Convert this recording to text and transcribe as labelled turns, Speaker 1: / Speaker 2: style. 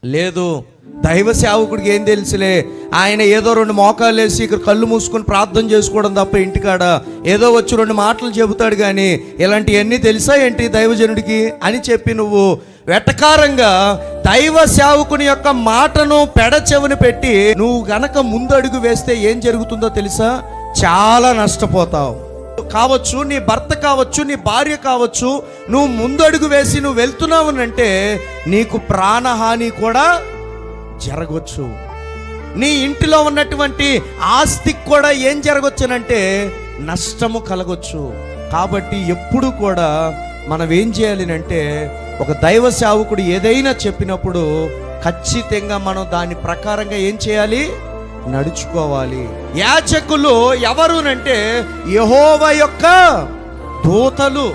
Speaker 1: లేదు, దైవ సేవకుడికి ఏం తెలుసులే, ఆయన ఏదో 2 మోకాలు వేసి ఇక్కడ కళ్ళు మూసుకొని ప్రార్థన చేసుకోవడం తప్ప ఇంటికాడ ఏదో వచ్చి 2 మాటలు చెబుతాడు కానీ ఇలాంటివన్నీ తెలుసా ఏంటి దైవజనుడికి అని చెప్పి నువ్వు వెటకారంగా దైవ సేవకుని యొక్క మాటను పెడచెవిని పెట్టి నువ్వు గనక ముందడుగు వేస్తే ఏం జరుగుతుందో తెలుసా? చాలా నష్టపోతావు. కావచ్చు, నీ భర్త కావచ్చు, నీ భార్య కావచ్చు, నువ్వు ముందడుగు వేసి నువ్వు వెళ్తున్నావు అంటే నీకు ప్రాణహాని కూడా జరగవచ్చు. నీ ఇంటిలో ఉన్నటువంటి ఆస్తికి కూడా ఏం జరగవచ్చునంటే నష్టము కలగొచ్చు. కాబట్టి ఎప్పుడు కూడా మనం ఏం చేయాలి అంటే ఒక దైవ సేవకుడు ఏదైనా చెప్పినప్పుడు ఖచ్చితంగా మనం దాని ప్రకారంగా ఏం చేయాలి? నడుచుకోవాలి. యాజకులు ఎవరునంటే యెహోవా యొక్క దూతలు.